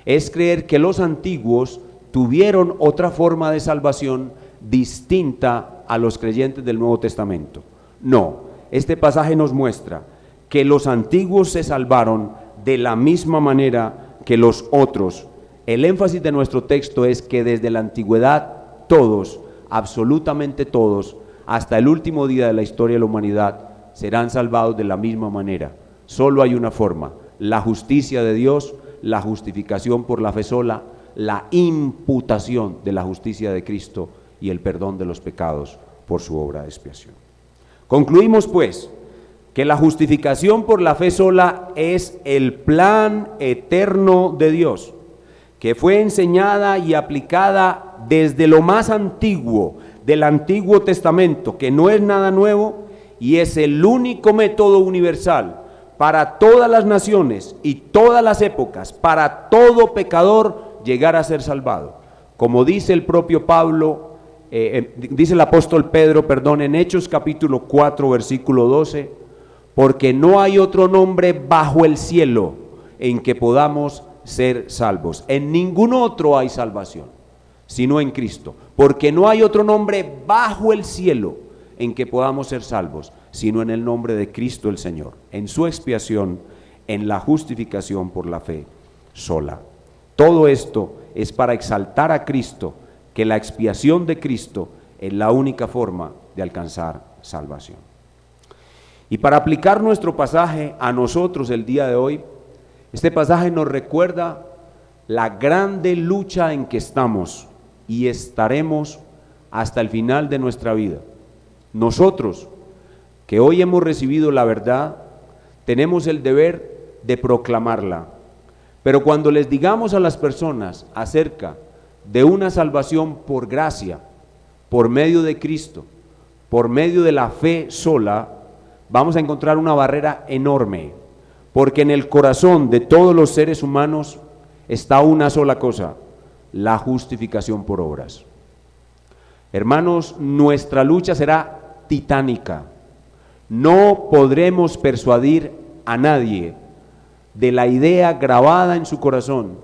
[SPEAKER 1] es creer que los antiguos tuvieron otra forma de salvación distinta a los creyentes del Nuevo Testamento. No, este pasaje nos muestra que los antiguos se salvaron de la misma manera que los otros. El énfasis de nuestro texto es que desde la antigüedad todos, absolutamente todos, hasta el último día de la historia de la humanidad, serán salvados de la misma manera. Solo hay una forma: la justicia de Dios, la justificación por la fe sola, la imputación de la justicia de Cristo y el perdón de los pecados por su obra de expiación. Concluimos pues que la justificación por la fe sola es el plan eterno de Dios, que fue enseñada y aplicada desde lo más antiguo del Antiguo Testamento, que no es nada nuevo y es el único método universal para todas las naciones y todas las épocas, para todo pecador llegar a ser salvado. Como dice el propio Pablo, dice el apóstol Pedro, en Hechos capítulo 4, versículo 12, porque no hay otro nombre bajo el cielo en que podamos ser salvos. En ningún otro hay salvación, sino en Cristo, porque no hay otro nombre bajo el cielo en que podamos ser salvos, sino en el nombre de Cristo el Señor, en su expiación, en la justificación por la fe sola. Todo esto es para exaltar a Cristo, que la expiación de Cristo es la única forma de alcanzar salvación. Y para aplicar nuestro pasaje a nosotros el día de hoy, este pasaje nos recuerda la grande lucha en que estamos y estaremos hasta el final de nuestra vida. Nosotros, que hoy hemos recibido la verdad, tenemos el deber de proclamarla. Pero cuando les digamos a las personas acerca de una salvación por gracia, por medio de Cristo, por medio de la fe sola, vamos a encontrar una barrera enorme, porque en el corazón de todos los seres humanos está una sola cosa: la justificación por obras. Hermanos, nuestra lucha será titánica. No podremos persuadir a nadie de la idea grabada en su corazón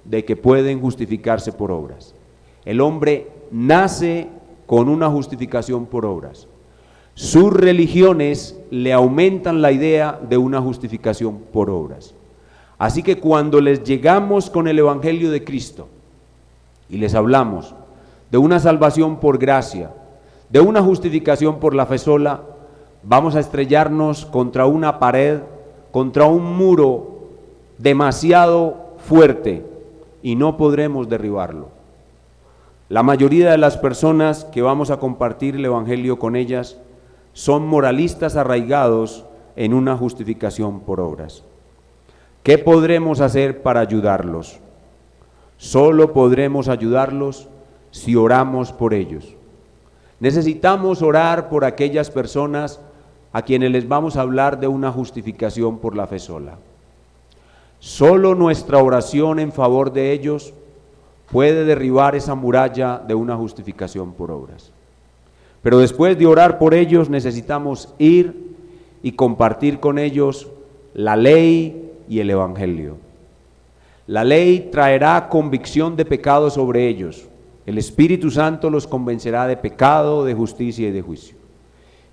[SPEAKER 1] de que pueden justificarse por obras. El hombre nace con una justificación por obras. Sus religiones le aumentan la idea de una justificación por obras. Así que cuando les llegamos con el Evangelio de Cristo y les hablamos de una salvación por gracia, de una justificación por la fe sola, vamos a estrellarnos contra una pared, contra un muro demasiado fuerte, y no podremos derribarlo. La mayoría de las personas que vamos a compartir el Evangelio con ellas son moralistas arraigados en una justificación por obras. ¿Qué podremos hacer para ayudarlos? Solo podremos ayudarlos si oramos por ellos. Necesitamos orar por aquellas personas a quienes les vamos a hablar de una justificación por la fe sola. Solo nuestra oración en favor de ellos puede derribar esa muralla de una justificación por obras. Pero después de orar por ellos, necesitamos ir y compartir con ellos la ley y el Evangelio. La ley traerá convicción de pecado sobre ellos. El Espíritu Santo los convencerá de pecado, de justicia y de juicio.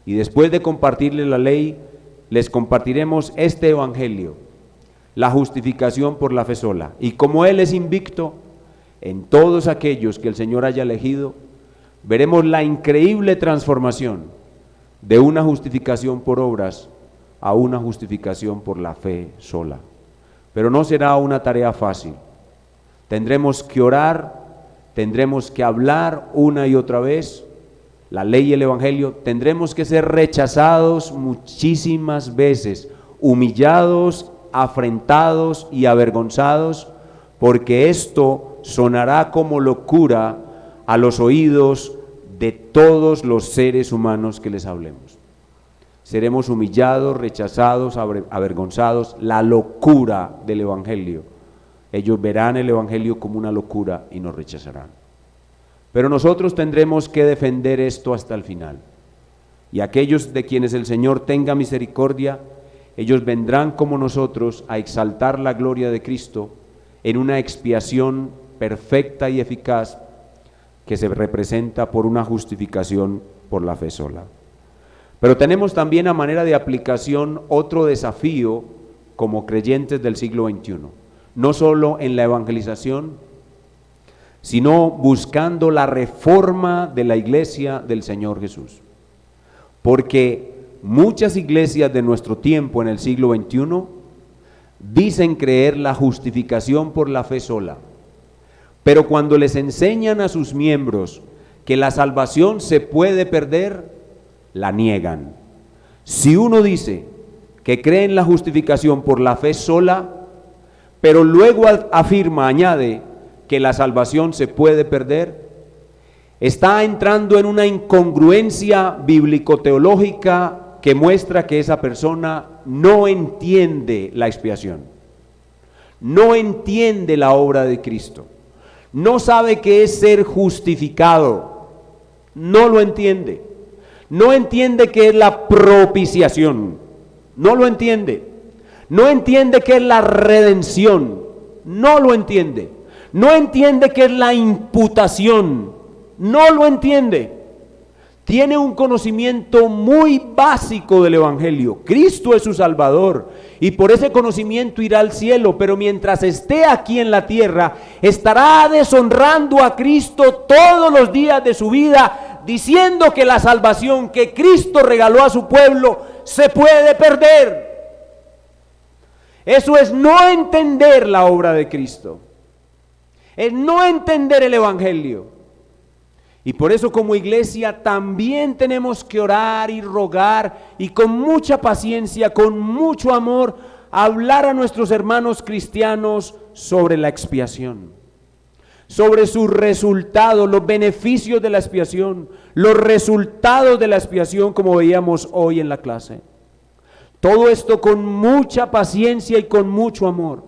[SPEAKER 1] Y después de compartirles la ley, les compartiremos este Evangelio, la justificación por la fe sola. Y como Él es invicto en todos aquellos que el Señor haya elegido, veremos la increíble transformación de una justificación por obras a una justificación por la fe sola. Pero no será una tarea fácil. Tendremos que orar, tendremos que hablar una y otra vez la ley y el Evangelio, tendremos que ser rechazados muchísimas veces, humillados, afrentados y avergonzados, porque esto sonará como locura a los oídos de todos los seres humanos que les hablemos. Seremos humillados, rechazados, avergonzados, la locura del Evangelio. Ellos verán el Evangelio como una locura y nos rechazarán. Pero nosotros tendremos que defender esto hasta el final. Y aquellos de quienes el Señor tenga misericordia, ellos vendrán como nosotros a exaltar la gloria de Cristo en una expiación perfecta y eficaz que se representa por una justificación por la fe sola. Pero tenemos también a manera de aplicación otro desafío como creyentes del siglo XXI, no solo en la evangelización, sino buscando la reforma de la iglesia del Señor Jesús. Porque muchas iglesias de nuestro tiempo en el siglo XXI dicen creer la justificación por la fe sola, pero cuando les enseñan a sus miembros que la salvación se puede perder, la niegan. Si uno dice que cree en la justificación por la fe sola, pero luego afirma, añade, que la salvación se puede perder, está entrando en una incongruencia bíblico-teológica que muestra que esa persona no entiende la expiación, no entiende la obra de Cristo, no sabe qué es ser justificado, no lo entiende, no entiende qué es la propiciación, No lo entiende. No entiende qué es la redención. No lo entiende. No entiende qué es la imputación. No lo entiende. Tiene un conocimiento muy básico del Evangelio. Cristo es su Salvador y por ese conocimiento irá al cielo, pero mientras esté aquí en la tierra, estará deshonrando a Cristo todos los días de su vida, diciendo que la salvación que Cristo regaló a su pueblo se puede perder. Eso es no entender la obra de Cristo. Es no entender el Evangelio. Y por eso como iglesia también tenemos que orar y rogar y con mucha paciencia, con mucho amor, hablar a nuestros hermanos cristianos sobre la expiación, sobre sus resultados, los beneficios de la expiación, los resultados de la expiación como veíamos hoy en la clase. Todo esto con mucha paciencia y con mucho amor.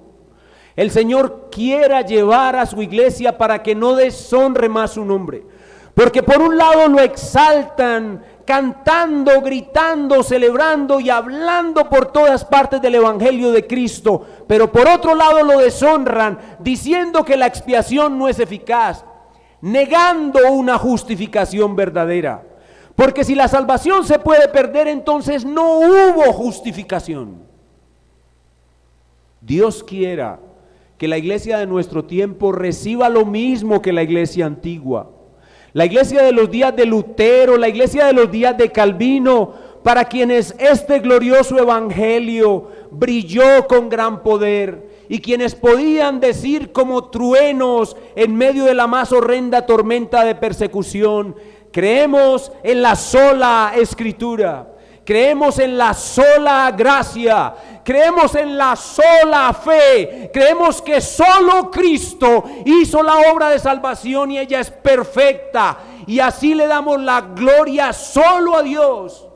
[SPEAKER 1] El Señor quiera llevar a su iglesia para que no deshonre más su nombre. Porque por un lado lo exaltan, cantando, gritando, celebrando y hablando por todas partes del Evangelio de Cristo. Pero por otro lado lo deshonran, diciendo que la expiación no es eficaz, negando una justificación verdadera. Porque si la salvación se puede perder, entonces no hubo justificación. Dios quiera que la iglesia de nuestro tiempo reciba lo mismo que la iglesia antigua. La iglesia de los días de Lutero, la iglesia de los días de Calvino, para quienes este glorioso evangelio brilló con gran poder y quienes podían decir como truenos en medio de la más horrenda tormenta de persecución: creemos en la sola escritura, creemos en la sola gracia, creemos en la sola fe, creemos que solo Cristo hizo la obra de salvación y ella es perfecta, y así le damos la gloria solo a Dios.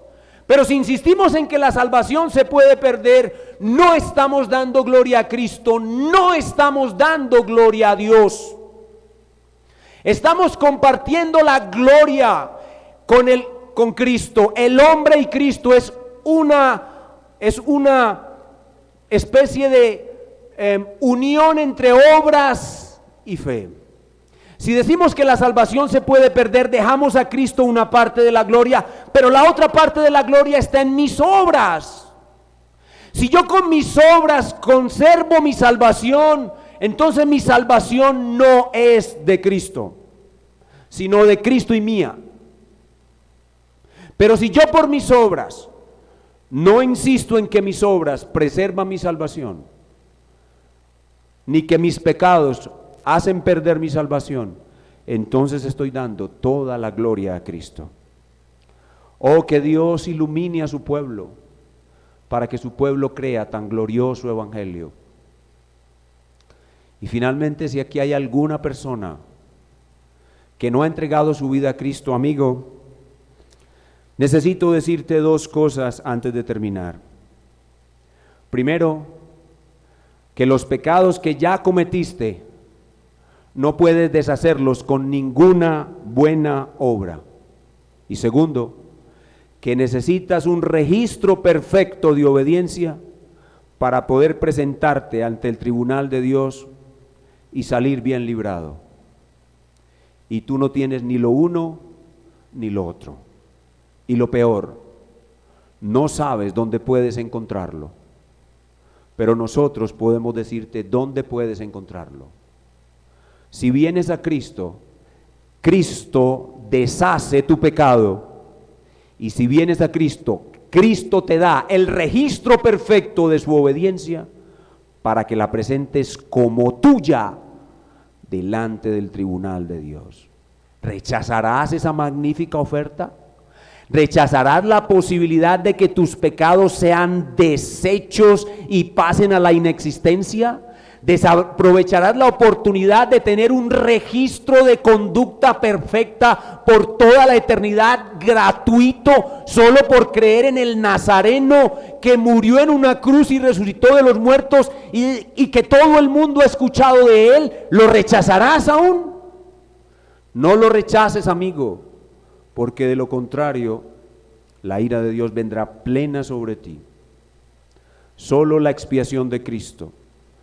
[SPEAKER 1] Pero si insistimos en que la salvación se puede perder, no estamos dando gloria a Cristo, no estamos dando gloria a Dios. Estamos compartiendo la gloria con Cristo. El hombre y Cristo es una especie de unión entre obras y fe. Si decimos que la salvación se puede perder, dejamos a Cristo una parte de la gloria, pero la otra parte de la gloria está en mis obras. Si yo con mis obras conservo mi salvación, entonces mi salvación no es de Cristo, sino de Cristo y mía. Pero si yo por mis obras no insisto en que mis obras preservan mi salvación, ni que mis pecados hacen perder mi salvación, entonces estoy dando toda la gloria a Cristo. Oh, que Dios ilumine a su pueblo para que su pueblo crea tan glorioso evangelio. Y finalmente, si aquí hay alguna persona que no ha entregado su vida a Cristo, amigo, necesito decirte dos cosas antes de terminar. Primero, que los pecados que ya cometiste no puedes deshacerlos con ninguna buena obra. Y segundo, que necesitas un registro perfecto de obediencia para poder presentarte ante el tribunal de Dios y salir bien librado. Y tú no tienes ni lo uno ni lo otro. Y lo peor, no sabes dónde puedes encontrarlo, pero nosotros podemos decirte dónde puedes encontrarlo. Si vienes a Cristo, Cristo deshace tu pecado, y si vienes a Cristo, Cristo te da el registro perfecto de su obediencia para que la presentes como tuya delante del tribunal de Dios. ¿Rechazarás esa magnífica oferta? ¿Rechazarás la posibilidad de que tus pecados sean deshechos y pasen a la inexistencia? ¿Desaprovecharás la oportunidad de tener un registro de conducta perfecta por toda la eternidad, gratuito, solo por creer en el Nazareno que murió en una cruz y resucitó de los muertos y que todo el mundo ha escuchado de él? ¿Lo rechazarás aún? No lo rechaces, amigo, porque de lo contrario, la ira de Dios vendrá plena sobre ti. Solo la expiación de Cristo,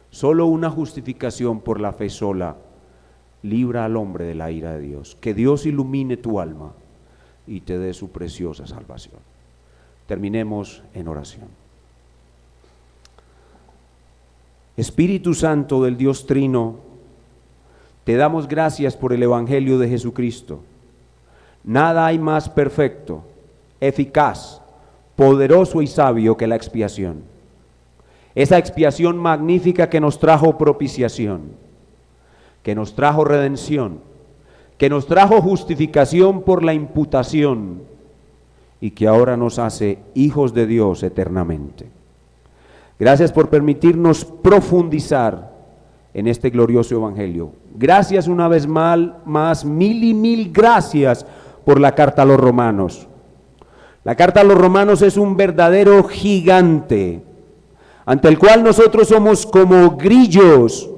[SPEAKER 1] solo una justificación por la fe sola, libra al hombre de la ira de Dios. Que Dios ilumine tu alma y te dé su preciosa salvación. Terminemos en oración. Espíritu Santo del Dios Trino, te damos gracias por el Evangelio de Jesucristo. Nada hay más perfecto, eficaz, poderoso y sabio que la expiación. Esa expiación magnífica que nos trajo propiciación, que nos trajo redención, que nos trajo justificación por la imputación y que ahora nos hace hijos de Dios eternamente. Gracias por permitirnos profundizar en este glorioso Evangelio. Gracias una vez más, mil y mil gracias por la carta a los Romanos. La carta a los Romanos es un verdadero gigante, ante el cual nosotros somos como grillos,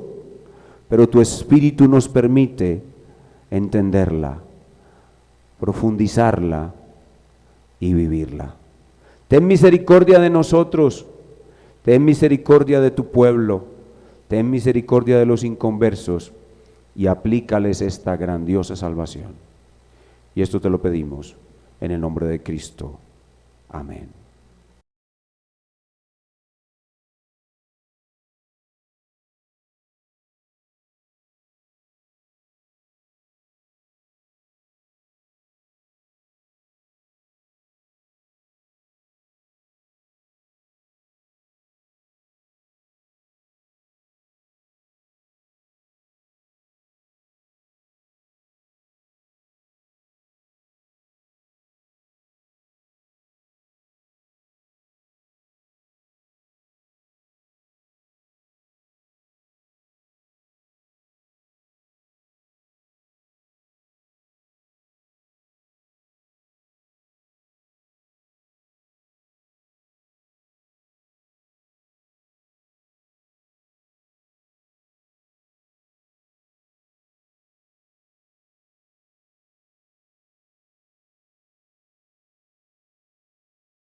[SPEAKER 1] pero tu Espíritu nos permite entenderla, profundizarla y vivirla. Ten misericordia de nosotros, ten misericordia de tu pueblo, ten misericordia de los inconversos y aplícales esta grandiosa salvación. Y esto te lo pedimos en el nombre de Cristo. Amén.